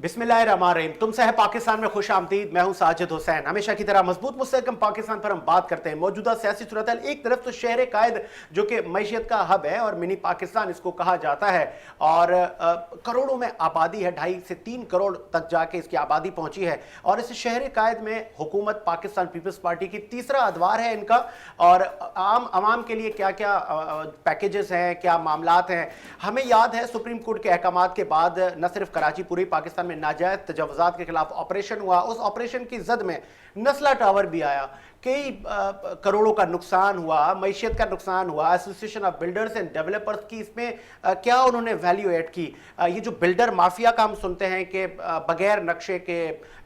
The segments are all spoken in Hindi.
बिस्मिल्लाहिर्रहमानिर्रहीम। तुमसे है पाकिस्तान में खुश आमदीद। मैं हूं साजिद हुसैन। हमेशा की तरह मजबूत मुस्तहकम पाकिस्तान पर हम बात करते हैं। मौजूदा सियासी सूरत एक तरफ तो शहर कायद जो कि मईशत का हब है और मिनी पाकिस्तान इसको कहा जाता है, और करोड़ों में आबादी है, 2.5 से 3 करोड़ तक जाके इसकी आबादी पहुंची है। और इस शहर कायद में हुकूमत पाकिस्तान पीपल्स पार्टी की तीसरा अदवार है इनका, और आम आवाम के लिए क्या क्या पैकेजेस हैं, क्या मामलात हैं। हमें याद है सुप्रीम कोर्ट के अहकामात के बाद न सिर्फ कराची, पूरे पाकिस्तान में नाजायज तजावुजात के खिलाफ ऑपरेशन हुआ। उस ऑपरेशन की जद में नस्ला टावर भी आया, कई करोड़ों का नुकसान हुआ, मैशियत का नुकसान हुआ। Association of builders and developers की इसमें क्या उन्होंने वैल्यू ऐड की। ये जो बिल्डर माफिया का हम सुनते हैं कि बगैर नक्शे के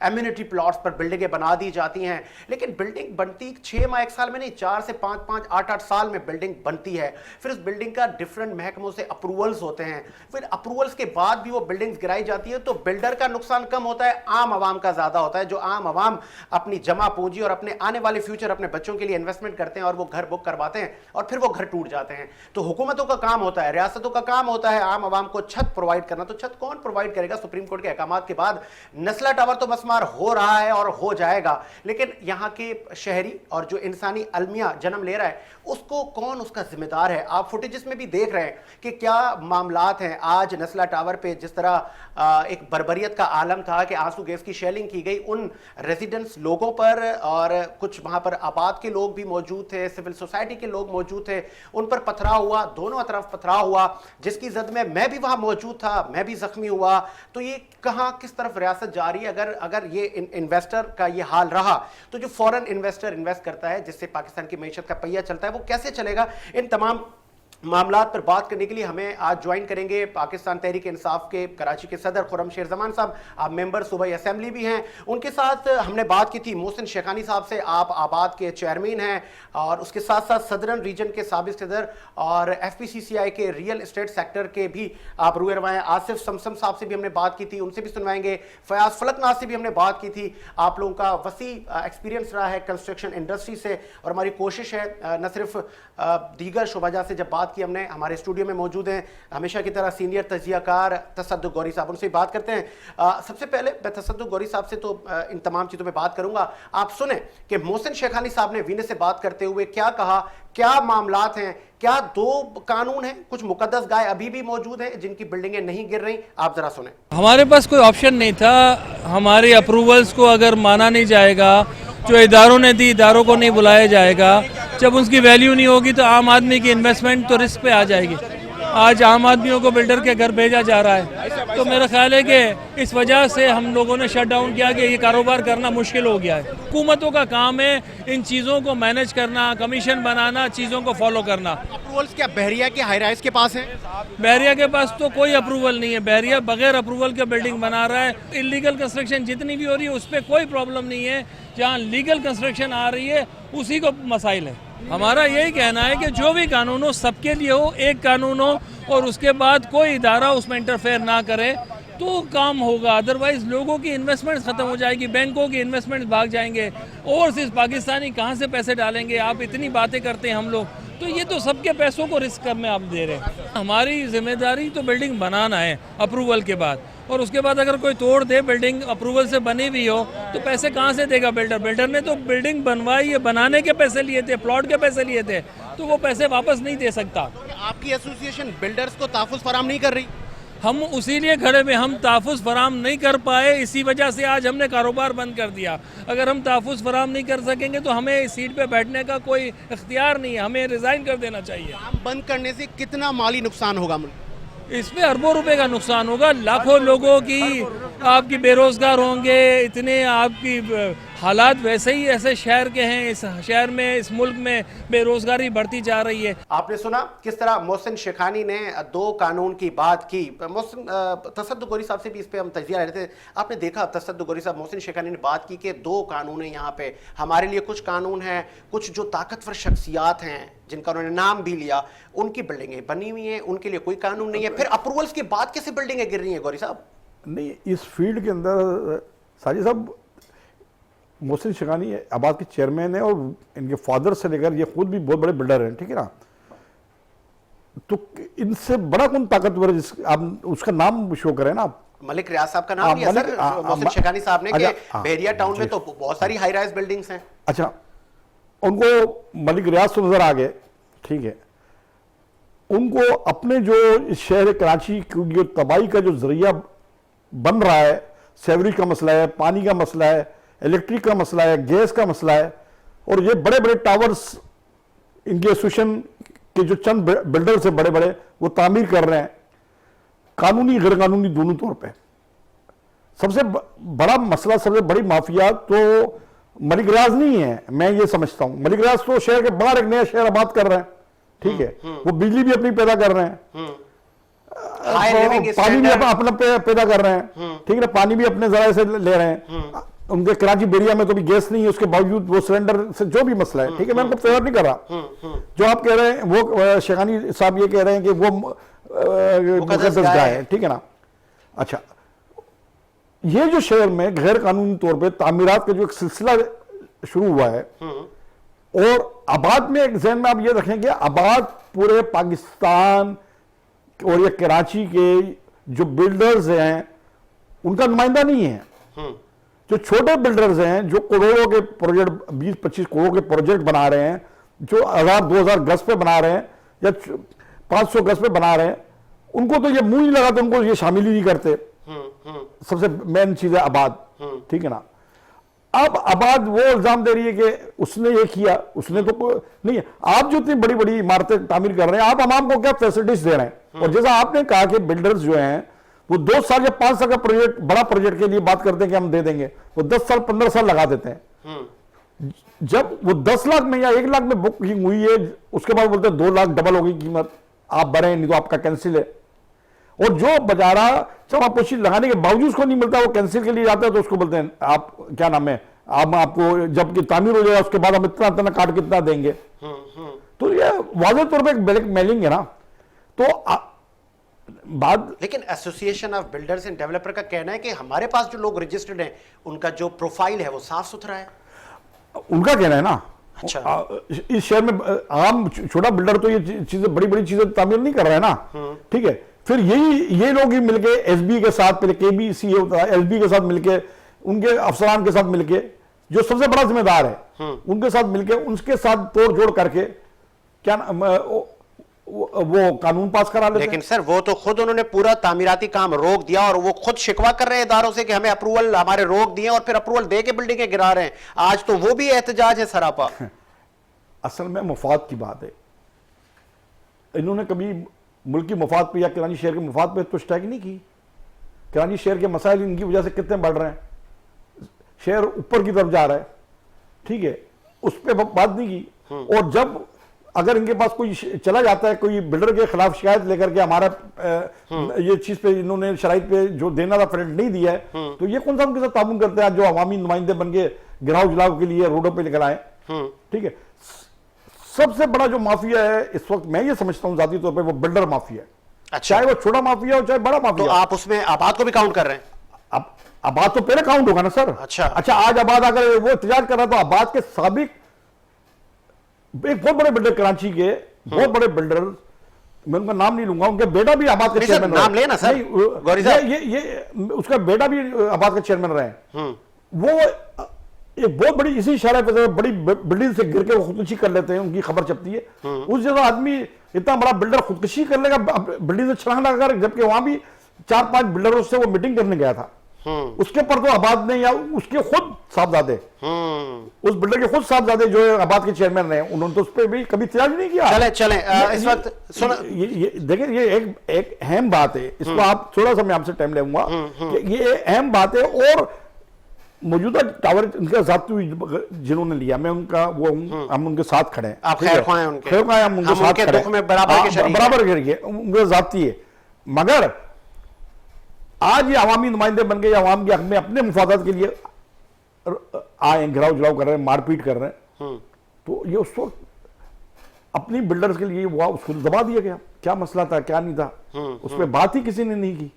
एम्यूनिटी प्लॉट्स पर बिल्डिंगें बना दी जाती हैं, लेकिन बिल्डिंग बनती 6 माह 1 साल में नहीं, 4 से 5 8 साल में बिल्डिंग बनती है। फिर उस बिल्डिंग का डिफरेंट महकमों से अप्रूवल्स होते हैं, फिर अप्रूवल्स के बाद भी वो बिल्डिंग्स गिराई जाती है। तो बिल्डर का नुकसान कम होता है, आम आवाम का ज्यादा होता है। जो आम आवाम अपनी जमा पूंजी और अपने आने वाले फ्यूचर, अपने बच्चों के लिए इन्वेस्टमेंट करते हैं और वो घर बुक करवाते हैं और फिर वो घर टूट जाते हैं। तो हुकूमतों का काम होता है, रियासतों का काम होता है आम आवाम को छत प्रोवाइड करना। तो छत कौन प्रोवाइड करेगा? सुप्रीम कोर्ट के अहकामात के बाद नस्ला टावर तो मसमार हो रहा है और हो जाएगा, लेकिन यहां के शहरी और जो इंसानी अलमिया जन्म ले रहा है उसको कौन उसका जिम्मेदार है? आप फुटेजेस में भी देख रहे हैं कि क्या मामलात हैं। आज नस्ला टावर पे जिस तरह एक बर्बरियत का आलम था कि आंसू गैस की शेलिंग की गई उन रेजिडेंट्स लोगों पर, और कुछ वहां पर आबाद के लोग भी मौजूद थे, सिविल सोसाइटी के लोग मौजूद थे, उन पर पथराव हुआ, दोनों तरफ पथराव हुआ, जिसकी जद में मैं भी वहां मौजूद था, मैं भी जख्मी हुआ। तो ये कहां किस तरफ रियासत जा रही है? अगर ये इन्वेस्टर का ये हाल रहा तो जो फॉरेन इन्वेस्टर इन्वेस्ट करता है, जिससे पाकिस्तान की मईशत का पहिया चलता है, वो कैसे चलेगा? इन तमाम मामलात पर बात करने के लिए हमें आज ज्वाइन करेंगे पाकिस्तान तहरीक इंसाफ के कराची के सदर खुर्रम शेरजमान साहब। आप मेंबर सूबाई असेंबली भी हैं। उनके साथ हमने बात की थी मोहसिन शेखानी साहब से, आप आबाद के चेयरमैन हैं, और उसके साथ साथ सदरन रीजन के साबिक सदर और FPCCI के रियल एस्टेट सेक्टर के भी आप रूए रवा हैं। आसिफ समसम साहब से भी हमने बात की थी, उनसे भी सुनवाएंगे। फयाज फलकनाज से भी हमने बात की थी। आप लोगों का वसी एक्सपीरियंस रहा है कंस्ट्रक्शन इंडस्ट्री से, और हमारी कोशिश है न सिर्फ दीगर शुबाजा से। जब बात की हमने, हमारे स्टूडियो में मौजूद हैं हमेशा की तरह सीनियर तजियाकार तसद्दुक गौरी साहब, उनसे बात करते हैं। सबसे पहले मैं तसद्दुक गौरी साहब से तो इन तमाम चीज़ों पे बात करूंगा। आप सुने कि मोहसिन शेखानी साहब ने वीने से बात करते हुए क्या कहा, क्या मामलात हैं, क्या 2 कानून हैं, कुछ मुकद्दस गाय अभी भी मौजूद हैं जिनकी बिल्डिंगें नहीं गिर रही। आप जरा सुने। हमारे पास कोई ऑप्शन नहीं था। हमारे अप्रूवल्स को अगर माना नहीं जाएगा, जो इदारों ने दी इदारों को नहीं बुलाया जाएगा, जब उसकी वैल्यू नहीं होगी तो आम आदमी की इन्वेस्टमेंट तो रिस्क पे आ जाएगी। आज आम आदमियों को बिल्डर के घर भेजा जा रहा है, तो मेरा ख्याल है कि इस वजह से हम लोगों ने शट डाउन किया कि ये कारोबार करना मुश्किल हो गया है। हुकूमतों का काम है इन चीज़ों को मैनेज करना, कमीशन बनाना, चीज़ों को फॉलो करना। अप्रूवल्स क्या बहरिया के हाई राइज के पास है? बहरिया के पास तो कोई अप्रूवल नहीं है। बहरिया बगैर अप्रूवल के बिल्डिंग बना रहा है। इलीगल कंस्ट्रक्शन जितनी भी हो रही है उस पर कोई प्रॉब्लम नहीं है, जहाँ लीगल कंस्ट्रक्शन आ रही है उसी को मसाइल है। हमारा यही कहना है कि जो भी कानून हो सबके लिए हो, एक कानून हो, और उसके बाद कोई इदारा उसमें इंटरफेयर ना करे तो काम होगा। अदरवाइज लोगों की इन्वेस्टमेंट खत्म हो जाएगी, बैंकों की इन्वेस्टमेंट भाग जाएंगे, ओवरसीज पाकिस्तानी कहाँ से पैसे डालेंगे? आप इतनी बातें करते हैं हम लोग, तो ये तो सबके पैसों को रिस्क में आप दे रहे हैं। हमारी जिम्मेदारी तो बिल्डिंग बनाना है अप्रूवल के बाद, और उसके बाद अगर कोई तोड़ दे, बिल्डिंग अप्रूवल से बनी भी हो, तो पैसे कहाँ से देगा बिल्डर? बिल्डर ने तो बिल्डिंग बनवाई है, बनाने के पैसे लिए थे, प्लॉट के पैसे लिए थे, तो वो पैसे वापस नहीं दे सकता। आपकी एसोसिएशन बिल्डर्स को तहफ़्फ़ुज़ फराहम नहीं कर रही? हम उसी लिए खड़े में, हम तहफ़्फ़ुज़ फराहम नहीं कर पाए, इसी वजह से आज हमने कारोबार बंद कर दिया। अगर हम तहफ़्फ़ुज़ फराहम नहीं कर सकेंगे तो हमें इस सीट पे बैठने का कोई इख्तियार नहीं है, हमें रिज़ाइन कर देना चाहिए। काम बंद करने से कितना माली नुकसान होगा? इसमें अरबों रुपए का नुकसान होगा, लाखों लोगों की आपकी बेरोजगार होंगे। इतने आपकी हालात वैसे ही ऐसे शहर के हैं, इस शहर में, इस मुल्क में बेरोजगारी बढ़ती जा रही है। आपने सुना किस तरह मोहसिन शेखानी ने 2 कानून की बात की। मोहसिन तसद्दुक गौरी साहब से भी इस पे हम तजिया रहे थे। आपने देखा तसद्दुक गौरी साहब, मोहसिन शेखानी ने बात की कि 2 कानून है यहाँ पे हमारे लिए। कुछ कानून हैं, कुछ जो ताकतवर शख्सियात हैं जिनका उन्होंने नाम भी लिया, उनकी बिल्डिंगें बनी हुई हैं, उनके लिए कोई कानून नहीं है। फिर अप्रूवल्स के बाद कैसे बिल्डिंगें गिर रही हैं गौरी साहब? नहीं, इस फील्ड के अंदर साजिद साहब मोहसिन शेखानी आबाद के चेयरमैन है, और इनके फादर से लेकर ये खुद भी बहुत बड़े बिल्डर हैं, ठीक है ना। तो इनसे बड़ा कौन ताकतवर है आप उसका नाम शो करें ना आप? मलिक रियाज साहब का नाम लिया सर मोहसिन शेखानी साहब ने कि अच्छा, बहरिया टाउन में तो बहुत सारी हाई राइज बिल्डिंग्स हैं। अच्छा, उनको मलिक रियाज तो नजर आ गए, ठीक है, उनको अपने जो इस शहर कराची की जो तबाही का जो जरिया बन रहा है, सेवरेज का मसला है, पानी का मसला है, इलेक्ट्रिक का मसला है, गैस का मसला है, और ये बड़े बड़े टावर्स इनके एसोसिएशन के जो चंद बिल्डर्स हैं बड़े बड़े, वो तामीर कर रहे हैं, कानूनी गैर कानूनी दोनों तौर पे। सबसे बड़ा मसला, सबसे बड़ी माफिया तो मलिक रियाज नहीं है, मैं ये समझता हूं। मलिक रियाज तो शहर के बाहर एक नया शहर आबाद कर रहे हैं, ठीक है, वो बिजली भी अपनी पैदा कर रहे हैं, पानी भी अपना पैदा कर रहे हैं, ठीक है ना, पानी भी अपने जराए से ले रहे हैं। उनके कराची बेरिया में तो भी गैस नहीं है, उसके बावजूद वो सिलेंडर से जो भी मसला है, ठीक है, मैं उनको फेवर नहीं कर रहा। जो आप कह रहे हैं वो शेखानी साहब ये कह रहे हैं कि वो मुकद्दस गाय है, ठीक है ना। अच्छा, ये जो शहर में गैर कानूनी तौर पे तामीरात का जो एक सिलसिला शुरू हुआ है, और आबाद में एक जहन में आप ये रखें कि आबाद पूरे पाकिस्तान और ये कराची के जो बिल्डर्स हैं उनका नुमाइंदा नहीं है। जो छोटे बिल्डर्स हैं जो करोड़ों के प्रोजेक्ट, 20-25 करोड़ के प्रोजेक्ट बना रहे हैं, जो 1000-2000 गज पे बना रहे हैं या 500 गज पे बना रहे हैं, उनको तो ये मुंह नहीं लगा, तो उनको ये शामिल ही नहीं करते। सबसे मेन चीज है आबाद, ठीक है ना। अब आबाद वो इल्जाम दे रही है कि उसने ये किया, उसने तो नहीं है। आप जो इतनी बड़ी बड़ी इमारतें तामीर कर रहे हैं, आप आवाम को क्या फैसिलिटीज दे रहे हैं? और जैसा आपने कहा कि बिल्डर्स जो हैं वो 2 साल या 5 साल का प्रोजेक्ट, बड़ा प्रोजेक्ट के लिए बात करते हैं कि हम दे देंगे, वो 10 साल 15 साल लगा देते हैं। जब वो 10 लाख में या 1 लाख में बुकिंग हुई है, उसके बाद बोलते हैं 2 लाख डबल हो गई कीमत, आप भरें नहीं तो आपका कैंसिल है। और जो बेचारा जमापोशी लगाने के बावजूद उसको नहीं मिलता, वो कैंसिल के लिए जाता है, तो उसको बोलते हैं आप क्या नाम है, आप आपको जबकि तामीर हो जाएगा उसके बाद हम इतना इतना काट कितना देंगे। तो ये वाज़ेह तौर पे एक ब्लैक मेलिंग है ना। तो बात, लेकिन association of builders end developer का कहना है कि हमारे पास जो लोग रजिस्टर्ड हैं उनका जो प्रोफाइल है वो साफ सुथरा है। उनका कहना है ना। अच्छा, इस शहर में आम छोटा बिल्डर तो ये चीजें, बड़ी बड़ी चीजें तामीर नहीं कर रहा है ना, ठीक है। फिर ये लोग ही मिलके एसबी के साथ, पहले केबीसी होता है, एसबी के साथ मिलके, उनके अफसरान के साथ मिलके, जो सबसे बड़ा जिम्मेदार है उनके साथ मिलके, उनके साथ तोड़ जोड़ करके क्या वो कानून पास करा लेते। लेकिन सर वो तो खुद उन्होंने पूरा तामीराती काम रोक दिया, और वो खुद शिकवा कर रहे हैं इदारों से कि हमें अप्रूवल हमारे रोक दिए, और फिर अप्रूवल दे के बिल्डिंगें गिरा रहे हैं। आज तो वो भी एहतजाज है सरापा। असल में मफाद की बात है। इन्होंने कभी मुल्क की मफाद पे या कराची शहर के मफाद पे तुष्टैग नहीं की। कराची शहर के मसाइल इनकी वजह से कितने बढ़ रहे हैं, शहर ऊपर की तरफ जा रहा है, ठीक है, उस पर बात नहीं की। और जब अगर इनके पास कोई चला जाता है, कोई बिल्डर के खिलाफ शिकायत लेकर के हमारा ये चीज पे इन्होंने शराइत पे जो देना था फ्रेंड नहीं दिया है, तो ये कौन सा उनके साथ तामुन करते हैं जो अवामी नुमाइंदे बन के गिराव जलाव के लिए रोडों पे निकल आए, ठीक है। सबसे बड़ा जो माफिया है इस वक्त, मैं ये समझता हूं जाती तौर पे, वो बिल्डर माफिया है। अच्छा, चाहे वो छोटा माफिया हो चाहे बड़ा माफिया। तो आप उसमें आबाद को भी काउंट कर रहे हैं? अब आबाद तो पहले काउंट होगा ना सर। अच्छा, आज आबाद अगर वो एहतजाज कर रहा है तो आबाद के साबिक एक बहुत बड़े बिल्डर, कराची के बहुत बड़े बिल्डर, मैं उनका नाम नहीं लूंगा, उनके बेटा भी आबाद का चेयरमैन, नाम लेना सर, ये उसका बेटा भी आबाद का चेयरमैन रहे हैं। वो एक बहुत बड़ी इसी इशारे पे बड़ी बिल्डिंग से गिर के वो खुदकुशी कर लेते हैं, उनकी खबर छपती है। उस जगह आदमी, इतना बड़ा बिल्डर खुदकुशी कर लेगा बिल्डिंग से छलांग लगाकर, जबकि वहां भी 4-5 बिल्डरों से वो मीटिंग करने गया था। उसके पर तो आबाद ने या उसके खुद साहबजादे, उस बिल्डर के खुद साहबजादे जो आबाद के चेयरमैन रहे, उन्होंने तो उस पर भी कभी इत्तेजाज नहीं किया। चले इस वक्त सुनो, देखिए ये एक अहम बात है, इसको आप थोड़ा सा मैं आपसे टाइम लेऊंगा कि ये अहम बात है। और मौजूदा टावर उनका जाती जिन्होंने लिया, मैं उनका वो हूं, हम उनके साथ खड़े हैं, आप खैर ख्वाह हैं उनके, खैर ख्वाह, हम उनके साथ खड़े हैं, बराबर करिए, उनके जाती है। मगर आज ये अवामी नुमाइंदे बन गए, अवाम के हक में अपने मुफादात के लिए आए, गिराव जलाव कर रहे हैं, मारपीट कर रहे हैं, तो ये उस वक्त अपनी बिल्डर्स के लिए वो उसको दबा दिया गया। क्या मसला था, क्या नहीं था, उस पर बात ही किसी ने नहीं की।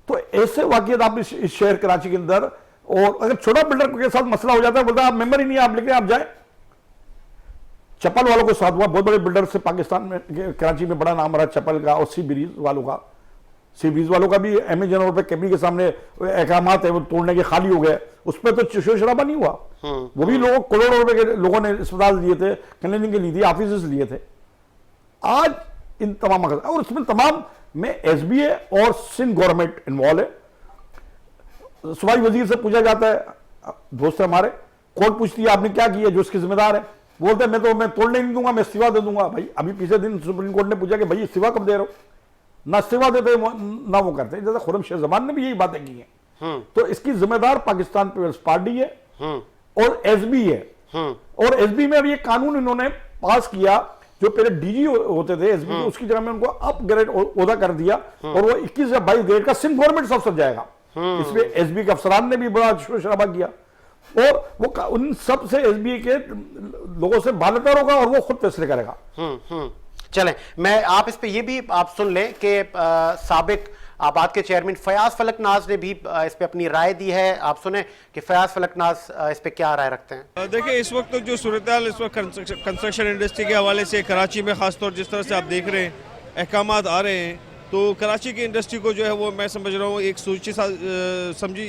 तो ऐसे वाकयात आप इस शहर कराची के अंदर, और अगर छोटा बिल्डर के साथ मसला हो जाता है, बोलता है आप मेंबर ही नहीं, आप लिख रहे हैं, आप जाए। चप्पल वालों को साथ हुआ, बहुत बड़े बिल्डर से पाकिस्तान में, कराची में बड़ा नाम रहा चप्पल का और सी ब्रिज वालों का, सी बीज वालों का भी एमए जनरल पे कैबिनेट के सामने अहकामात है वो तोड़ने के खाली हो गए, उस पर तो शोर शराबा नहीं हुआ। वो भी लोगों करोड़ों रुपए के लोगों ने अस्पताल लिए थे, क्लीनिंग के लिए थी, ऑफिस लिए थे। आज इन तमाम और इसमें तमाम में एसबीए और सिंध गवर्नमेंट इन्वॉल्व है। सूबाई वजीर से पूछा जाता है, दोस्त हमारे, कोर्ट पूछती है आपने क्या किया, जो उसके जिम्मेदार है, बोलते हैं मैं तोड़ने नहीं दूंगा, मैं इस्तीफा दे दूंगा। भाई अभी पिछले दिन सुप्रीम कोर्ट ने पूछा कि भाई इस्तीफा कब दे रहे हो, ना इस्तीफा देते ना वो करते, जैसे खुर्रम जमान ने भी यही बातें की हैं। तो इसकी जिम्मेदार पाकिस्तान पीपल्स पार्टी है और एसबी है। और एसबी में अभी एक कानून इन्होंने पास किया, जो पहले डीजी होते थे एसबी के, उसकी जगह में उनको अपग्रेड ओहदा कर दिया और वो 21 या 22 ग्रेड का सिंध गवर्नमेंट अफसर जाएगा। इसमें एसबी के अफसरान ने भी बड़ा शोर शराबा किया और वो उन सब से एसबी के लोगों से बालतर होगा और वो खुद फैसले करेगा। चलें, मैं आप इस पे ये भी आप सुन लें कि साबिक आबाद के चेयरमैन फयाज फलकनाज ने भी इस पे अपनी राय दी है। आप सुने कि फयाज फलकनाज इस पे क्या राय रखते हैं। देखिए, इस वक्त जो सूरत-ए-हाल इस वक्त कंस्ट्रक्शन इंडस्ट्री के हवाले से कराची में खासतौर जिस तरह से आप देख रहे हैं अहकामात आ रहे हैं, तो कराची की इंडस्ट्री को जो है वो मैं समझ रहा हूँ एक सोची समझी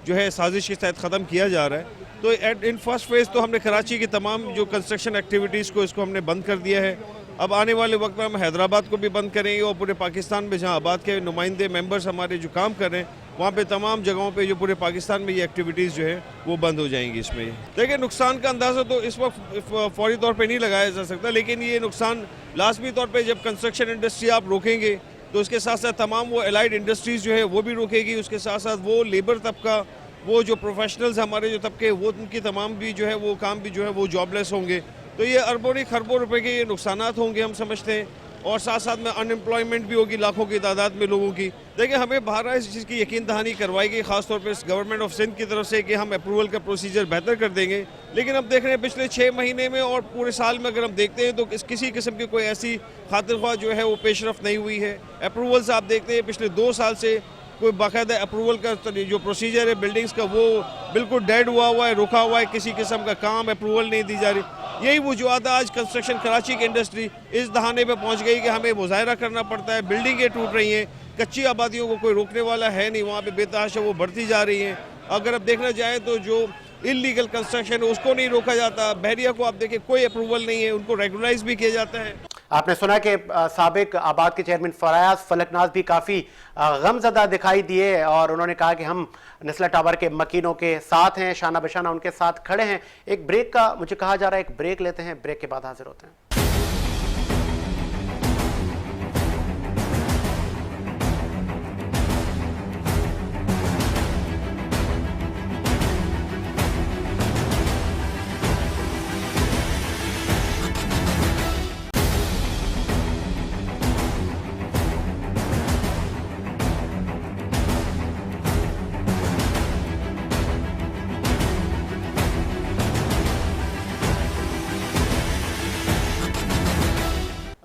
जो है साजिश के तहत ख़त्म किया जा रहा है। तो इन फर्स्ट फेज़ तो हमने कराची की तमाम जो कंस्ट्रक्शन एक्टिविटीज़ को इसको हमने बंद कर दिया है। अब आने वाले वक्त में हम हैदराबाद को भी बंद करेंगे और पूरे पाकिस्तान में जहां आबाद के नुमाइंदे मेंबर्स हमारे जो काम कर रहे हैं वहाँ पे तमाम जगहों पे जो पूरे पाकिस्तान में ये एक्टिविटीज़ जो है वो बंद हो जाएंगी। इसमें देखिए, नुकसान का अंदाज़ा तो इस वक्त फौरी तौर पे नहीं लगाया जा सकता, लेकिन ये नुकसान लाजमी तौर पे जब कंस्ट्रक्शन इंडस्ट्री आप रोकेंगे तो उसके साथ साथ तमाम वो एलाइड इंडस्ट्रीज़ जो है वो भी रोकेगी। उसके साथ साथ वो लेबर तबका, वो जो प्रोफेशनल्स हमारे जो तबके, वो उनकी तमाम भी जो है वो काम भी जो है वो जॉबलेस होंगे। तो ये अरबों खरबों रुपए के ये नुकसानात होंगे हम समझते हैं, और साथ साथ में अनएम्प्लॉयमेंट भी होगी लाखों की तादाद में लोगों की। देखिए, हमें बाहर इस चीज़ की यकीन दहानी करवाई गई खासतौर पर गवर्नमेंट ऑफ सिंध की तरफ से कि हम अप्रूवल का प्रोसीजर बेहतर कर देंगे, लेकिन अब देख रहे हैं पिछले 6 महीने में और पूरे साल में अगर हम देखते हैं तो किसी किस्म की कोई ऐसी खातिरख्वाह जो है वो पेशरफ नहीं हुई है। अप्रूवल्स आप देखते हैं पिछले 2 साल से कोई बाकायदा अप्रूवल का जो प्रोसीजर है बिल्डिंग्स का वो बिल्कुल डेड हुआ है, रुका हुआ है, किसी किस्म का काम अप्रूवल नहीं दी जा रही। यही वजूहत आज कंस्ट्रक्शन कराची की इंडस्ट्री इस दहाने पे पहुंच गई कि हमें मुजाहरा करना पड़ता है, बिल्डिंगें टूट रही हैं, कच्ची आबादियों को कोई रोकने वाला है नहीं, वहाँ पे बेतहाशा वो बढ़ती जा रही हैं। अगर अब देखना जाए तो जो इलीगल कंस्ट्रक्शन है उसको नहीं रोका जाता। बहरिया को आप देखिए कोई अप्रूवल नहीं है, उनको रेगुलराइज भी किया जाता है। आपने सुना कि साबिक आबाद के चेयरमैन फयाज फलकनाज भी काफ़ी गमज़दा दिखाई दिए और उन्होंने कहा कि हम नस्ला टावर के मकीनों के साथ हैं, शाना बशाना उनके साथ खड़े हैं। एक ब्रेक का मुझे कहा जा रहा है, एक ब्रेक लेते हैं, ब्रेक के बाद हाजिर होते हैं।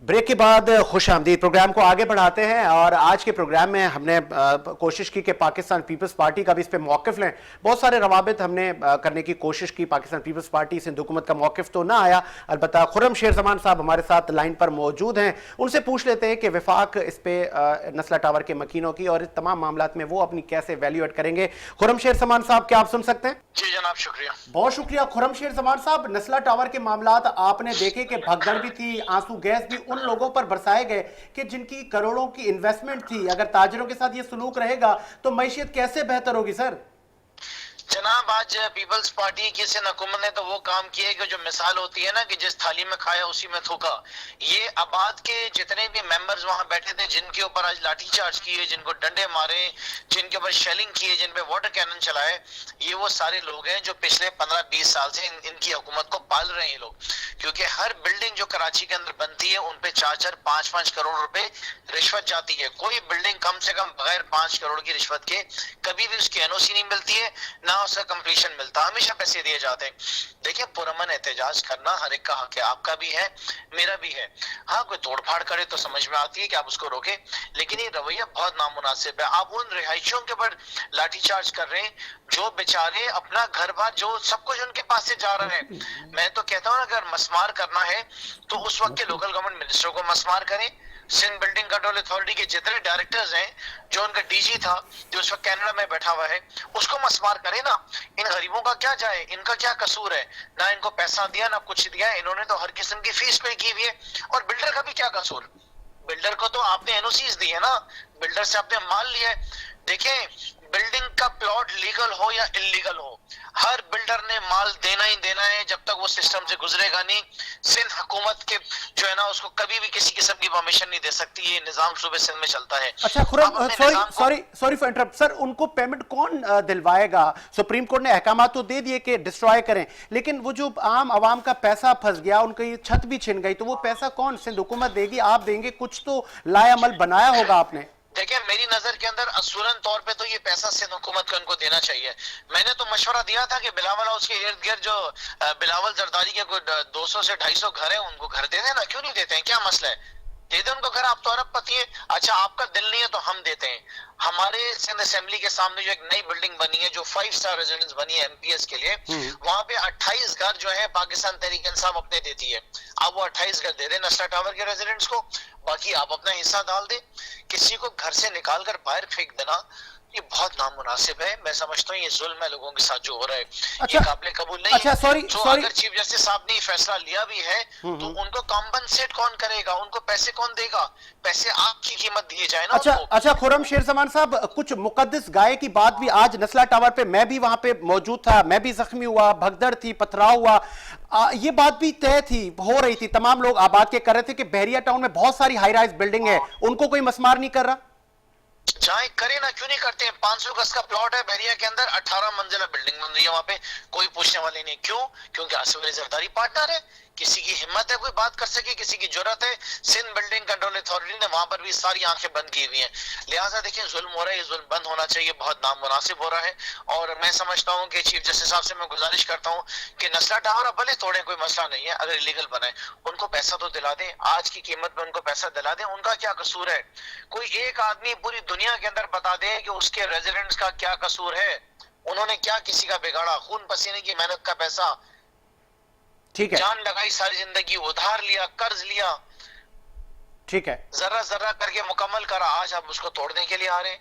ब्रेक के बाद खुश आमदीद। प्रोग्राम को आगे बढ़ाते हैं और आज के प्रोग्राम में हमने कोशिश की कि पाकिस्तान पीपल्स पार्टी का भी इस पे मौक़िफ़ लें। बहुत सारे रवाबित हमने करने की कोशिश की। पाकिस्तान पीपल्स पार्टी सिंध हुकूमत का मौक़िफ़ तो ना आया, अलबत्ता खुर्रम शेर जमान साहब हमारे साथ लाइन पर मौजूद हैं। उनसे पूछ लेते हैं कि वफाक इस पे नस्ला टावर के मकीनों की और इस तमाम मामलात में वो अपनी कैसे वैल्यूएट करेंगे। खुर्रम शेर जमान साहब, क्या आप सुन सकते हैं? जी जनाब, शुक्रिया, बहुत शुक्रिया। खुर्रम शेर जमान साहब, नस्ला टावर के मामलात आपने देखे कि भगदड़ भी थी, आंसू गैस भी उन लोगों पर बरसाए गए कि जिनकी करोड़ों की इन्वेस्टमेंट थी। अगर ताजिरों के साथ ये सलूक रहेगा तो मैशियत कैसे बेहतर होगी सर? जनाब, आज पीपल्स पार्टी की सिंध हुकूमत ने तो वो काम किए कि जो मिसाल होती है ना कि जिस थाली में खाया उसी में थूका। ये आबाद के जितने भी मेंबर्स वहां बैठे थे, जिनके ऊपर आज लाठीचार्ज किए, जिनको डंडे मारे, जिनके ऊपर शेलिंग किए, जिन पे वाटर कैनन चलाए, ये वो सारे लोग हैं जो पिछले 15-20 साल से इनकी हुकूमत को पाल रहे हैं लोग। क्योंकि हर बिल्डिंग जो कराची के अंदर बनती है उन पे 4-4, 5-5 करोड़ रुपए रिश्वत जाती है। कोई बिल्डिंग कम से कम बगैर 5 करोड़ की रिश्वत के कभी भी उसकी एनओसी नहीं मिलती है, ना उसका कंप्लीशन मिलता, हमेशा पैसे दिए जाते हैं। देखिए, पुरअमन एहतजाज करना हर एक का हक है, आपका भी है, मेरा भी है। हाँ, कोई तोड़फाड़ करे तो समझ में आती है कि आप उसको रोके, लेकिन ये रवैया बहुत नामुनासिब है। आप उन रिहायशियों के ऊपर लाठीचार्ज कर रहे हैं जो बेचारे अपना घर बार जो सब कुछ उनके पास से जा रहा है। मैं तो कहता हूँ अगर मसमार करना है तो उस वक्त के लोकल गवर्नमेंट मिनिस्टरों को मसमार करें, सिंध बिल्डिंग कंट्रोल अथॉरिटी के जितने डायरेक्टर्स हैं, जो उनका डीजी था जो उस वक्त कनाडा में बैठा हुआ है, उसको मस्मार करे ना। इन गरीबों का क्या जाए, इनका क्या कसूर है? ना इनको पैसा दिया ना कुछ दिया, इन्होंने तो हर किस्म की फीस पे की हुई है। और बिल्डर का भी क्या कसूर? बिल्डर को तो आपने एनओसीज दी है ना, बिल्डर से आपने माल लिया है। देखें, बिल्डिंग का प्लॉट लीगल हो या इलीगल हो, हर बिल्डर ने माल देना ही देना है जब तक वो सिस्टम से गुजरेगा नहीं। सिंध हुकूमत के जो है ना, उसको कभी भी किसी किस्म की परमिशन नहीं दे सकती। ये निजाम सूबे सिंध में चलता है। अच्छा Khurram, sorry for interrupt sir, उनको पेमेंट कौन दिलवाएगा? सुप्रीम कोर्ट ने अहकाम तो दे दिए कि डिस्ट्रॉय करें, लेकिन वो जो आम आवाम का पैसा फंस गया, उनकी ये छत भी छिन गई, तो वो पैसा कौन? सिंध हुकूमत देगी, आप देंगे? कुछ तो लाएअमल बनाया होगा आपने। देखिए, मेरी नजर के अंदर असूलन तौर पे तो ये पैसा सिंध हुकूमत को इनको देना चाहिए। मैंने तो मशवरा दिया था कि बिलावल हाउस के इर्द गिर्द जो बिलावल जरदारी के कोई 200 से 250 घर है, उनको घर दे देना। क्यों नहीं देते हैं? क्या मसला है? दे दे उनको घर। आप तो अरबपति है। अच्छा, आपका दिल नहीं है तो हम देते हैं। हमारे सिंध असेंबली के सामने जो एक नई बिल्डिंग बनी है, जो 5 स्टार रेजिडेंस बनी है एमपीएस के लिए, वहां पे 28 घर जो है पाकिस्तान तहरीक इंसाफ अपने देती है। आप वो 28 घर दे दें नस्ला टावर के रेजिडेंट्स को, बाकी आप अपना हिस्सा डाल दें। किसी को घर से निकाल कर बाहर फेंक देना, ये बहुत नामुनासिब है। मैं समझता हूँ ये जुल्म है लोगों के साथ जो हो रहा है। अच्छा, ये काबिल कबूल नहीं अच्छा, है। सॉरी अगर चीफ जस्टिस साहब ने फैसला लिया भी है तो उनको कॉम्पनसेट कौन करेगा? उनको पैसे कौन देगा? पैसे आपकी कीमत दिए जाए ना अच्छा उनको। अच्छा खुरम शेर जमान साहब, कुछ मुकद्दस गाय की बात भी आज नस्ला टावर पे, मैं भी वहां पे मौजूद था, मैं भी जख्मी हुआ, भगदड़ थी, पथराव हुआ। ये बात भी तय थी, हो रही थी, तमाम लोग आबाद के कर रहे थे कि बहरिया टाउन में बहुत सारी हाई राइज बिल्डिंग है, उनको कोई मस्मार नहीं कर रहा। जाए करे ना, क्यों नहीं करते हैं? 500 गज का प्लॉट है बहरिया के अंदर, 18 मंजिला बिल्डिंग बन रही है वहां पे, कोई पूछने वाले नहीं। क्यों? क्योंकि आसिफ अली जरदारी पार्टनर है। किसी की हिम्मत है कोई बात कर सके, किसी की जरूरत है? सिंध बिल्डिंग कंट्रोल अथॉरिटी ने वहां पर भी सारी आंखें बंद की हुई हैं। लिहाजा देखिए, जुल्म हो रहा है, ये जुल्म बंद होना चाहिए, बहुत नामुनासिब हो रहा है। और मैं समझता हूँ कि चीफ जस्टिस साहब से मैं गुजारिश करता हूँ कि नस्ला टावर अब भले तोड़े, कोई मसला नहीं है, अगर इलीगल बनाए, उनको पैसा तो दिला दें। आज की कीमत में उनको पैसा दिला दें। उनका क्या कसूर है? कोई एक आदमी पूरी दुनिया के अंदर बता दे कि उसके रेजिडेंट्स का क्या कसूर है, उन्होंने क्या किसी का बिगाड़ा? खून पसीने की मेहनत का पैसा, ठीक है, जान लगाई, सारी जिंदगी उधार लिया, कर्ज लिया, ठीक है, जरा जरा करके मुकम्मल करा, आज आप उसको तोड़ने के लिए आ रहे हैं।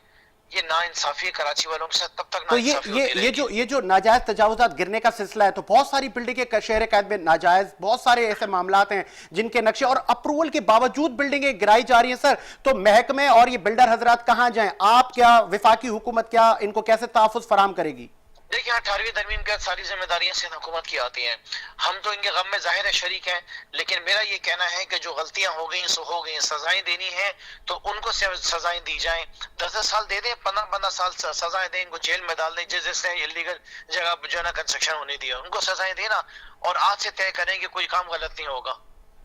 ये नाइंसाफी है कराची वालों के साथ, तब तक तो नाइंसाफी होती रहेगी। ये जो नाजायज तजावुजात गिरने का सिलसिला है, तो बहुत सारी बिल्डिंगें शहर कैद में नाजायज, बहुत सारे ऐसे मामलात हैं जिनके नक्शे और अप्रूवल के बावजूद बिल्डिंगें गिराई जा रही हैं। सर, तो महकमे और ये बिल्डर हजरात कहां जाएं? आप क्या, विफाकी हुकूमत क्या इनको कैसे तहफ़्फ़ुज़ फराहम करेगी? देखिए, 18वीं तरमीम के सारी जिम्मेदारियां सिंध हुकूमत की आती हैं। हम तो इनके गम में जाहिर है शरीक हैं, लेकिन मेरा ये कहना है कि जो गलतियां हो गई सो हो गई, सजाएं देनी है तो उनको सजाएं दी जाएं। 10-10 साल दे दें, 15-15 साल सजाएं दें, इनको जेल में डाल दें। जिससे इलीगल जगह जो है ना कंस्ट्रक्शन होने दिया, उनको सजाएं देना और आज से तय करें कि कोई काम गलत नहीं होगा।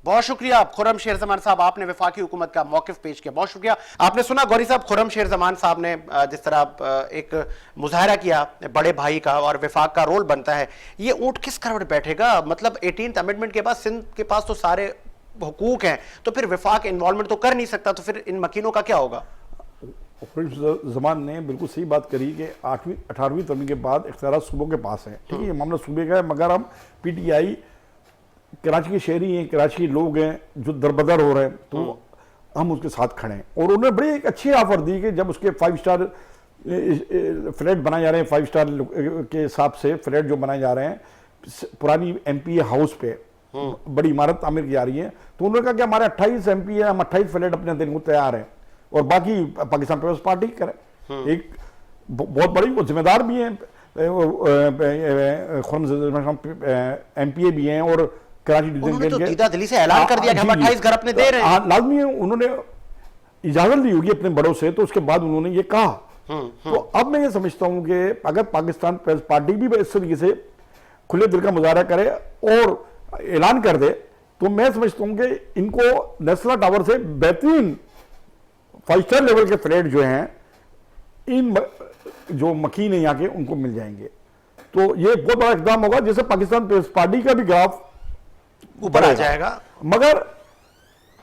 बहुत शुक्रिया खुरम शेर जमान साहब, आपने वफाकी हुकूमत का मौकिफ पेश किया, बहुत शुक्रिया। आपने सुना गौरी साहब, खुरम शेर जमान साहब ने जिस तरह एक मुजाहरा किया बड़े भाई का और वफाक का रोल बनता है। ये ऊंट किस करवट बैठेगा? मतलब 18th अमेंडमेंट के बाद सिंध के पास तो सारे हुकूक हैं, तो फिर वफाक इन्वॉल्वमेंट तो कर नहीं सकता, तो फिर इन मकीनों का क्या होगा? जमान ने बिल्कुल सही बात करी कि 18वीं तरमीम के बाद इख्तियार सूबों के पास है। ठीक है, ये मामला सूबे का है, मगर हम PTI कराची के शहरी हैं, कराची के लोग हैं जो दरबदर हो रहे हैं, तो हम उसके साथ खड़े हैं। और उन्होंने बड़ी एक अच्छी ऑफर दी कि जब उसके 5 स्टार फ्लैट बनाए जा रहे हैं, 5 स्टार के हिसाब से फ्लैट जो बनाए जा रहे हैं, पुरानी MPA हाउस पे बड़ी इमारत तामीर की जा रही है, तो उन्होंने कहा कि हमारे 28 MP है, हम 28 फ्लैट अपने देने को तैयार हैं और बाकी पाकिस्तान पीपल्स पार्टी करें। एक बहुत बड़ी वो जिम्मेदार भी हैं, MPA भी हैं और कराची उन्होंने तो दीदा दिली से ऐलान कर दिया कि हम 28 घर अपने दे रहे हैं। लाजमी है, उन्होंने इजाजत ली होगी अपने बड़ों से, तो उसके बाद उन्होंने ये कहा। तो अब मैं ये समझता हूं कि अगर पाकिस्तान पीपल्स पार्टी भी इस तरीके से खुले दिल का मुजाहरा करे और ऐलान कर दे, तो मैं समझता हूं कि इनको नस्ला टावर से बेहतरीन 5 स्टार लेवल के फ्लैट जो हैं, इन जो मकीन है यहाँ के, उनको मिल जाएंगे। तो ये बहुत बड़ा इकदाम होगा, जिससे पाकिस्तान पीपल्स पार्टी का भी ग्राफ ऊपर आ जाएगा। मगर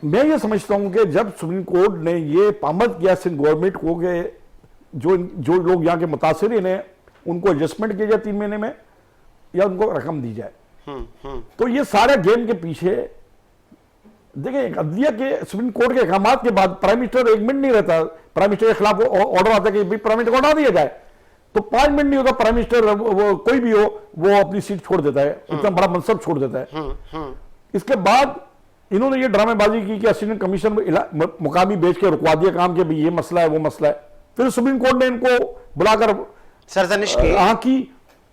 मैं ये समझता हूं कि जब सुप्रीम कोर्ट ने ये पाबंद किया सिंध गवर्नमेंट को कि जो लोग यहाँ के मुतासिरीन हैं उनको एडजस्टमेंट किया जाए 3 महीने में या उनको रकम दी जाए, तो ये सारे गेम के पीछे देखिए अदलिया के सुप्रीम कोर्ट के अहकाम के बाद प्राइम मिनिस्टर 1 मिनट नहीं रहता, प्राइम मिनिस्टर के खिलाफ ऑर्डर आता है कि भाई प्राइम मिनिस्टर को हटा दिया जाए, तो 5 मिनट नहीं होता प्राइम मिनिस्टर वो कोई भी हो वो अपनी सीट छोड़ देता है, इतना बड़ा मनसब छोड़ देता है। इसके बाद इन्होंने ये ड्रामेबाजी की कि असिस्टेंट कमिश्नर मुकामी भेज के रुकवा दिया काम के भाई ये मसला है वो मसला है। फिर सुप्रीम कोर्ट ने इनको बुलाकर सरजनिश की,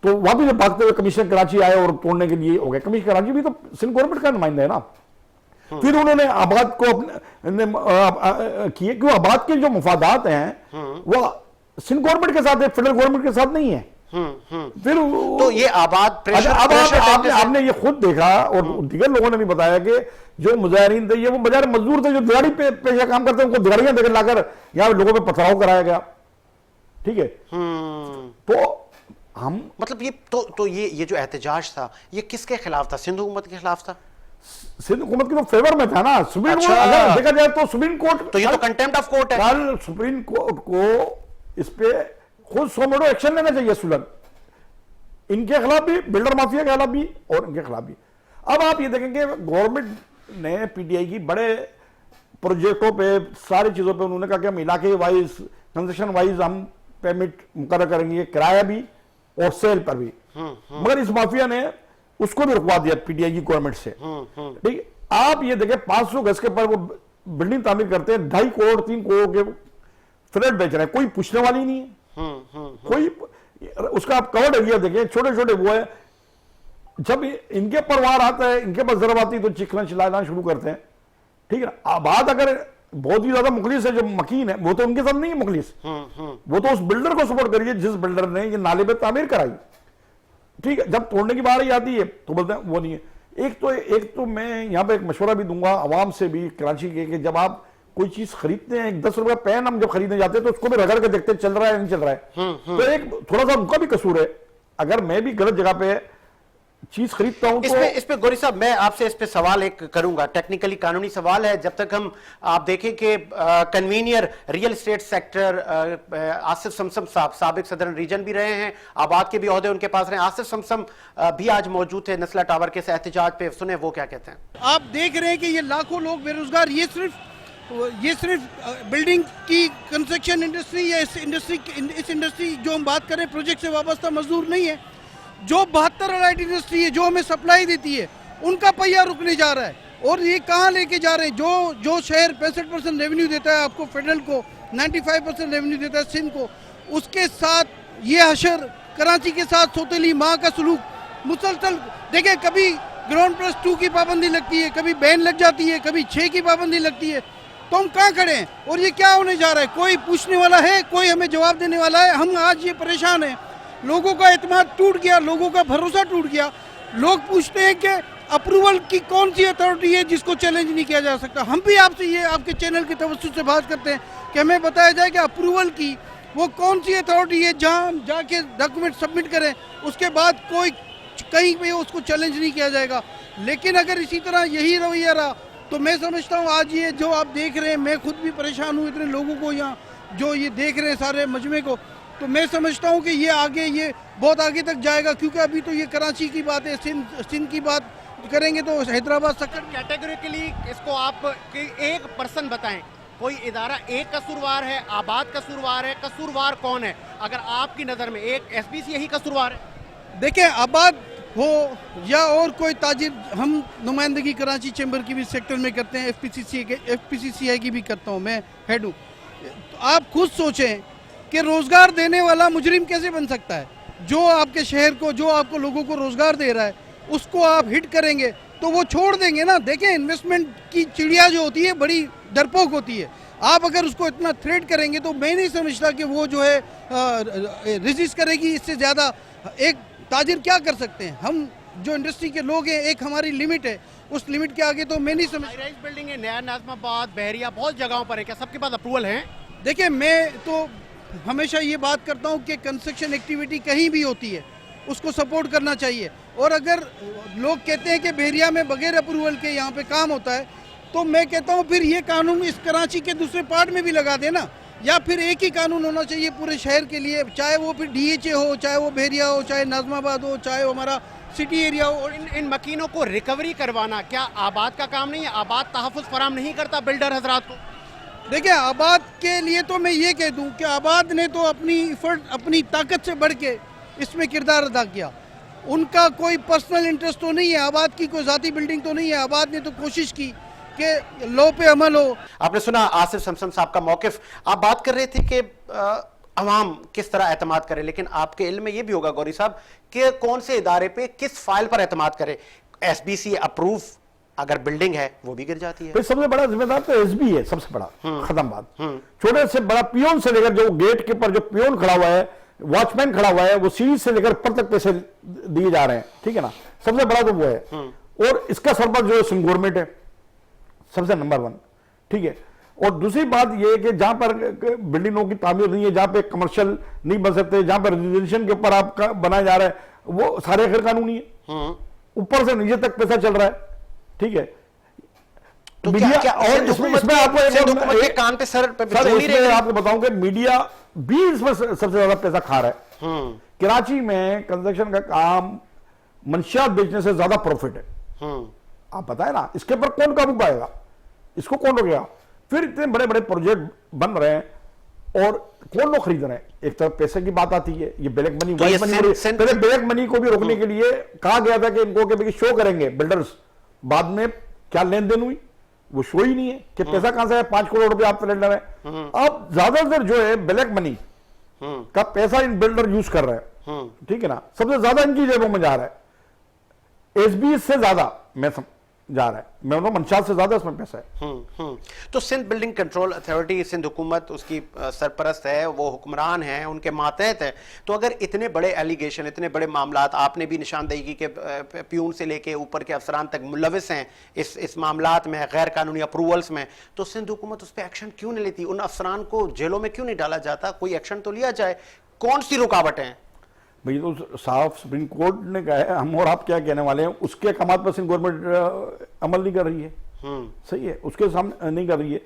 तो वापिस जब भागते हुए कमिश्नर कराची आए और तोड़ने के लिए हो गए। कमिश्नर कराची भी तो सिंध गवर्नमेंट का नुमाइंदा है ना। फिर उन्होंने आबाद को किए, क्यों आबाद के जो मुफादात हैं वो सिंध गवर्नमेंट के साथ है, फेडरल गवर्नमेंट के साथ नहीं है। फिर तो ये आबाद प्रेशर, आपने ये खुद देखा और दीगर लोगों ने भी बताया कि जो मुजाहिरीन थे ये वो बाजार मजदूर थे जो दिहाड़ी पे पेशा काम करते हैं, उनको दिहाड़ियां देकर लाकर यहाँ लोगों पे पथराव कराया गया। ठीक है, तो हम मतलब ये तो ये जो एहतजाज था ये किसके खिलाफ था? सिंध हुकूमत के खिलाफ था? सिंध हुकूमत के तो फेवर में था ना सुप्रीम अच्छा। कोर्ट। अगर देखा जाए तो सुप्रीम कोर्ट, तो ये तो कंटेम्प्ट ऑफ कोर्ट है। कल सुप्रीम कोर्ट को इस पे खुद सोमोटो एक्शन लेना चाहिए सुलग, इनके खिलाफ भी, बिल्डर माफिया के खिलाफ भी और इनके खिलाफ भी। अब आप ये देखेंगे गवर्नमेंट ने पीटीआई की बड़े प्रोजेक्टों पे सारी चीजों पे उन्होंने कहा कि हम इलाके वाइज कंसेशन वाइज हम पेमेंट मुकर्रर करेंगे, किराया भी और सेल पर भी। मगर इस माफिया ने उसको भी रुकवा दिया पीटीआई की गवर्नमेंट से। ठीक, आप ये देखें 500 गज के पर वो बिल्डिंग तामीर करते हैं, 2.5 करोड़ 3 करोड़ के फ्लैट बेच रहे हैं, कोई पूछने वाली नहीं है। कोई उसका आप कवर्ड एरिया देखें, छोटे छोटे वो है। जब इनके परवार आता है, इनके पास जरूरत आती है तो चिकना चिल्लाना शुरू करते हैं। ठीक है ना। आबाद अगर बहुत ही ज्यादा मुखलिस है, जो मकीन है, वो तो उनके साथ नहीं है मुखलिस, वो तो उस बिल्डर को सपोर्ट करिए जिस बिल्डर ने ये नाले पे तामीर कराई। ठीक है, जब तोड़ने की बारी आती है तो बोलते हैं वो नहीं है। एक तो मैं यहाँ पे एक मशवरा भी दूंगा आवाम से भी कराची के, कि जब आप कोई चीज खरीदते हैं, एक 10 रुपया पेन हम जब खरीदने जाते हैं तो उसको भी रगड़ के देखते हैं चल रहा है नहीं चल रहा है। तो एक थोड़ा सा उनका भी कसूर है। अगर मैं भी गलत जगह पे चीज खरीदता हूं तो इस पे गोरी साहब मैं आपसे इस पे सवाल एक करूंगा, टेक्निकली कानूनी सवाल है। जब तक हम आप देखें कि convener real estate sector Asif Samsam साहब साबिक सदर रीजन भी रहे हैं, आबाद के भी ओहदे उनके पास रहे। आसिफ समसम भी आज मौजूद थे नस्ला टावर के एहतजाज पे, सुने वो क्या कहते हैं। आप देख रहे हैं कि ये लाखों लोग बेरोजगार, ये सिर्फ बिल्डिंग की कंस्ट्रक्शन इंडस्ट्री या इस इंडस्ट्री जो हम बात करें प्रोजेक्ट से वाबस्ता मजदूर नहीं है। जो 72 लाइट इंडस्ट्री है जो हमें सप्लाई देती है उनका पहिया रुकने जा रहा है। और ये कहाँ लेके जा रहे हैं? जो शहर 65% रेवेन्यू देता है आपको फेडरल को, 95% रेवेन्यू देता है सिंध को, उसके साथ ये हशर कराची के साथ सौतेली माँ का सलूक मुसलसल। देखें, कभी ग्राउंड प्लस 2 की पाबंदी लगती है, कभी बैन लग जाती है, कभी 6 की पाबंदी लगती है, तो हम कहाँ खड़े हैं? और ये क्या होने जा रहा है? कोई पूछने वाला है? कोई हमें जवाब देने वाला है? हम आज ये परेशान हैं, लोगों का एतमाद टूट गया, लोगों का भरोसा टूट गया। लोग पूछते हैं कि अप्रूवल की कौन सी अथॉरिटी है जिसको चैलेंज नहीं किया जा सकता। हम भी आपसे ये आपके चैनल की तवज्जो से बात करते हैं कि हमें बताया जाए कि अप्रूवल की वो कौन सी अथॉरिटी है जहां हम जाके डॉक्यूमेंट सबमिट करें, उसके बाद कोई कहीं भी उसको चैलेंज नहीं किया जाएगा। लेकिन अगर इसी तरह यही रवैया रहा तो मैं समझता हूँ आज ये जो आप देख रहे हैं, मैं खुद भी परेशान हूँ इतने लोगों को यहाँ जो ये देख रहे हैं सारे मजमे को, तो मैं समझता हूँ कि ये आगे ये बहुत आगे तक जाएगा। क्योंकि अभी तो ये कराची की बात है, सिंध की बात करेंगे तो हैदराबाद सकर कैटेगोरिकली इसको आप एक पर्सन बताएं, कोई इदारा एक कसूरवार है, आबाद कसूरवार है, कसूरवार कौन है अगर आपकी नज़र में? एक एसपीसी यही कसूरवार है? देखें, आबाद हो या और कोई ताजिर, हम नुमाइंदगी कराची चैम्बर की भी सेक्टर में करते हैं, एफपीसीसीआई की भी करता हूँ, मैं हेड हूँ। तो आप खुद सोचें कि रोज़गार देने वाला मुजरिम कैसे बन सकता है? जो आपके शहर को, जो आपको लोगों को रोज़गार दे रहा है, उसको आप हिट करेंगे तो वो छोड़ देंगे ना। देखें, इन्वेस्टमेंट की चिड़िया जो होती है बड़ी डरपोक होती है। आप अगर उसको इतना थ्रेट करेंगे तो मैं नहीं समझता कि वो जो है रेजिस्ट करेगी। इससे ज़्यादा एक ताजिर क्या कर सकते हैं? हम जो इंडस्ट्री के लोग हैं, एक हमारी लिमिट है, उस लिमिट के आगे तो मैं नहीं समझ। हाई राइज बिल्डिंग है, नया नाज़िमाबाद, बहरिया, बहुत जगहों पर है, क्या सबके पास अप्रूवल है? देखिए, मैं तो हमेशा ये बात करता हूँ कि कंस्ट्रक्शन एक्टिविटी कहीं भी होती है उसको सपोर्ट करना चाहिए। और अगर लोग कहते हैं कि बहरिया में बगैर अप्रूवल के यहाँ पे काम होता है, तो मैं कहता हूँ फिर ये कानून इस कराची के दूसरे पार्ट में भी लगा देना, या फिर एक ही कानून होना चाहिए पूरे शहर के लिए, चाहे वो फिर डीएचए हो, चाहे वो बहरिया हो, चाहे नाज़िमाबाद हो, चाहे वो हमारा सिटी एरिया हो। और इन मकीनों को रिकवरी करवाना क्या आबाद का काम नहीं है? आबाद तहफ़्फ़ुज़ फराम नहीं करता बिल्डर हजरात को? देखिए, आबाद के लिए तो मैं ये कह दूं कि आबाद ने तो अपनी इफर्ट, अपनी ताकत से बढ़ के इसमें किरदार अदा किया। उनका कोई पर्सनल इंटरेस्ट तो नहीं है, आबाद की कोई ज़ाती बिल्डिंग तो नहीं है। आबाद ने तो कोशिश की कि लॉ पे अमल हो। आपने सुना आसिफ समसम साहब का मौकिफ। आप बात कर रहे थे कि अवाम किस तरह एतमाद करे, लेकिन आपके इल्म में यह भी होगा गौरी साहब कि कौन से इदारे पे किस फाइल पर एतमाद करे। SBC अप्रूव अगर बिल्डिंग है वो भी गिर जाती है। सबसे बड़ा जिम्मेदार तो SB है, सबसे बड़ा खत्म बात। छोटे से बड़ा पियोन से लेकर, जो गेट के ऊपर जो पियोन खड़ा हुआ है, वॉचमैन खड़ा हुआ है, वो सीढ़ी से लेकर ऊपर तक पैसे दिए जा रहे हैं, ठीक है ना। सबसे बड़ा तो वो है। और इसका सरबराह जो है सिंध गवर्नमेंट है, सबसे नंबर 1, ठीक है। और दूसरी बात यह है कि जहां पर बिल्डिंगों की तामीर नहीं है, जहां पे कमर्शियल नहीं बन सकते, जहां पर रेजिडेंशियल के ऊपर आपका बनाया जा रहा है, वो सारे गैर कानूनी है। ऊपर से नीचे तक पैसा चल रहा है, ठीक है। तो मीडिया क्या और इसमें आपको एक कान पे सर पे सर जोड़ी इसमें रही। आपको बताऊं कि मीडिया भी इसमें सबसे ज्यादा पैसा खा रहा है। कराची में कंस्ट्रक्शन का काम मंशियात बेचने से ज्यादा प्रॉफिट है। आप बताए ना, इसके पर कौन काबू पाएगा, इसको कौन रोकेगा? फिर इतने बड़े बड़े प्रोजेक्ट बन रहे हैं और कौन लोग खरीद रहे हैं? एक तरफ पैसे की बात आती है, ये ब्लैक मनी, व्हाइट मनी। पहले ब्लैक मनी को भी रोकने के लिए कहा गया था कि इनको कि शो करेंगे बिल्डर्स, बाद में क्या लेन देन हुई वो शो ही नहीं है कि पैसा कहां से है। 5 करोड़ रुपए आप बिल्डर है। अब ज्यादातर जो है ब्लैक मनी का पैसा इन बिल्डर यूज कर रहे हैं, ठीक है ना। सबसे ज्यादा इनकी जेबों में जा रहा है, SB से ज्यादा मैं जा रहा है, मैं मंशात से ज्यादा इसमें पैसा है। तो Sindh building control authority, Sindh हुकूमत उसकी सरपरस्त है, वो हुक्मरान है, उनके मातहत है। तो अगर इतने बड़े एलिगेशन, इतने बड़े मामलात, आपने भी निशानदेही की कि प्यून से लेके ऊपर के अफसरान तक मुलविस हैं इस मामलात में, गैर कानूनी अप्रूवल्स में, तो सिंध हुकूमत उस पर एक्शन क्यों नहीं लेती? उन अफसरान को जेलों में क्यों नहीं डाला जाता? कोई एक्शन तो लिया जाए। कौन सी रुकावटें हैं? भाई तो साफ सुप्रीम कोर्ट ने कहा है, हम और आप क्या कहने वाले हैं, उसके कमात पर सिंध गवर्नमेंट अमल नहीं कर रही है। सही है, उसके सामने नहीं कर रही है।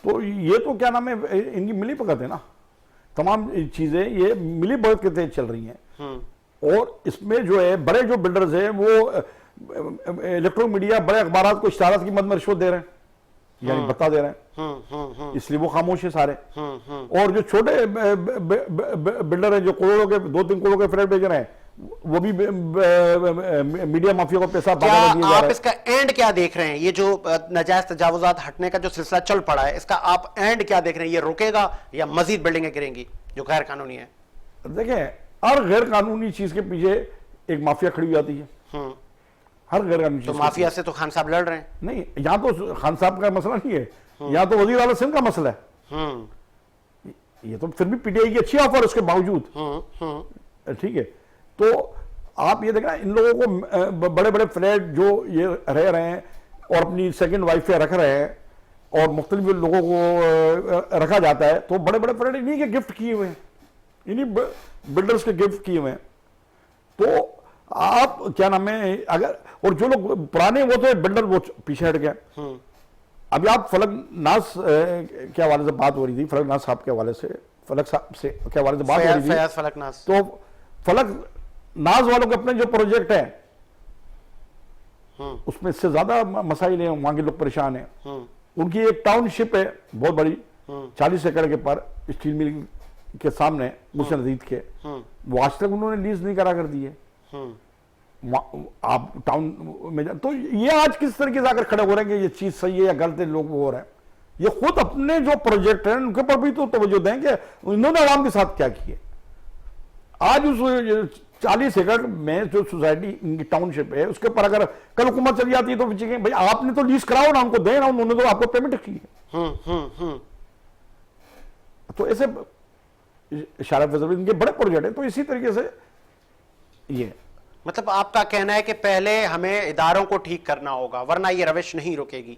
तो ये तो क्या नाम है, इनकी मिली भगत है ना, तमाम चीजें ये मिली भगत के तहत चल रही हैं। और इसमें जो है बड़े जो बिल्डर्स हैं वो इलेक्ट्रॉनिक मीडिया, बड़े अखबार को इश्तारात की मद में रिश्वत दे रहे हैं, यानी बता दे रहे हैं, इसलिए वो खामोश है सारे। और जो छोटे बिल्डर हैं जो करोड़ों के 2-3 करोड़ के फ्लैट बेच रहे हैं, वो भी मीडिया माफिया को पैसा क्या आप इसका एंड क्या देख रहे हैं? ये जो नाजायज तजावुजात हटने का जो सिलसिला चल पड़ा है, इसका आप एंड क्या देख रहे हैं? ये रुकेगा या मजीद बिल्डिंगें गिरेंगी जो गैर कानूनी है? देखें, हर गैर कानूनी चीज के पीछे एक माफिया खड़ी हो जाती है। हर गैर कानूनी तो माफिया से तो खान साहब लड़ रहे हैं। नहीं, यहाँ तो खान साहब का मसला नहीं है, यहाँ तो वजीर आला सिंध का मसला है। ये तो फिर भी PTI की अच्छी ऑफर उसके बावजूद, ठीक है। तो आप ये देखना, इन लोगों को बड़े बड़े फ्लैट जो ये रह रहे हैं और अपनी सेकंड वाइफ रख रहे हैं और मुख्तलिफ लोगों को रखा जाता है, तो बड़े बड़े फ्लैट इन्हीं के गिफ्ट किए हुए हैं, इन्हीं बिल्डर्स के गिफ्ट किए हुए हैं। तो आप क्या नाम है, अगर और जो लोग पुराने वो तो बिल्डर वो पीछे हट गया। अभी आप फलक नाज के हवाले से बात हो रही थी, फलक नाज साहब के हवाले से, फलक साहब से के हवाले से बात हो रही थी, फयाज फलक नाज। तो फलक नाज वालों के अपने जो प्रोजेक्ट है उसमें इससे ज्यादा मसाइल हैं, वहां के लोग परेशान हैं। उनकी एक टाउनशिप है बहुत बड़ी, 40 एकड़ के पर स्टील मिल के सामने मुहसिन अजीज के, वो आज तक उन्होंने लीज नहीं करा कर दी है। आप टाउन में तो ये आज किस तरीके से आकर खड़े हो रहे हैं कि ये चीज सही है या गलत है, लोग वो हो रहे हैं। ये खुद अपने जो प्रोजेक्ट हैं उनके पर भी तो तवज्जो दें कि उन्होंने आवाम के साथ क्या किए। आज उस 40 एकड़ में जो सोसाइटी इनकी टाउनशिप है उसके ऊपर अगर कल हुकूमत चली जाती है तो पीछे भाई आपने तो लीज कराओ ना, उनको दें ना, उन्होंने तो आपको पेमेंट की है। तो ऐसे इशारा फैजल इनके बड़े प्रोजेक्ट है। तो इसी तरीके से ये मतलब आपका कहना है कि पहले हमें इदारों को ठीक करना होगा वरना ये रविश नहीं रुकेगी।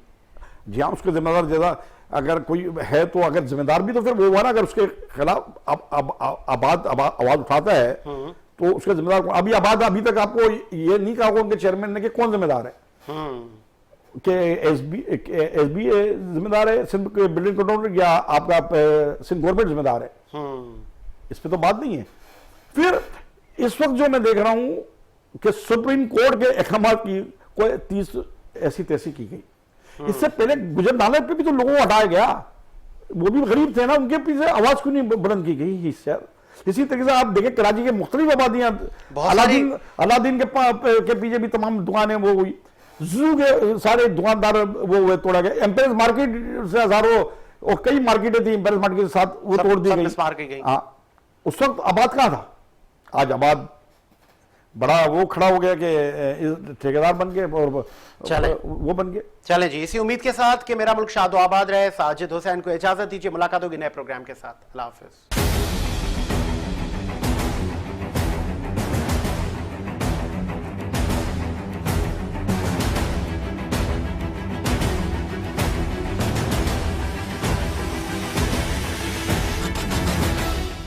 जी हाँ, उसके जिम्मेदार ज्यादा अगर कोई है तो अगर जिम्मेदार भी तो फिर वो हुआ ना, अगर उसके खिलाफ आबाद आवाज उठाता है तो उसका जिम्मेदार। अभी आबाद अभी तक आपको ये नहीं कहा उनके चेयरमैन ने कि कौन जिम्मेदार है, कि SB जिम्मेदार है सिंध बिल्डिंग कंट्रोलर या आपका सिंध गवर्नमेंट जिम्मेदार है, इस पर तो बात नहीं है। फिर इस वक्त जो मैं देख रहा हूं कि सुप्रीम कोर्ट के अहकाम की कोई 30 ऐसी तैसी की गई। इससे पहले गुजर नाले पे भी तो लोगों को हटाया गया, वो भी गरीब थे ना, उनके पीछे आवाज क्यों नहीं बुलंद की गई? इसी तरीके से आप देखें कराची के मुख्तलिफ आबादियां, अलादीन के पीछे भी तमाम दुकानें वो हुई, जू के सारे दुकानदार वो हुए, तोड़ा गया। एम्पेरेंस मार्केट से हजारों और कई मार्केटें थी एम्पेरेंस मार्केट के साथ, वो तोड़ दी गई। हाँ, उस वक्त आबाद कहाँ था? आज आबाद बड़ा वो खड़ा हो गया कि ठेकेदार बन गए और चले वो बन गए। चलें जी, इसी उम्मीद के साथ कि मेरा मुल्क शादो आबाद रहे, साजिद हुसैन को इजाजत दीजिए। मुलाकात होगी नए प्रोग्राम के साथ। अल्लाह हाफिज।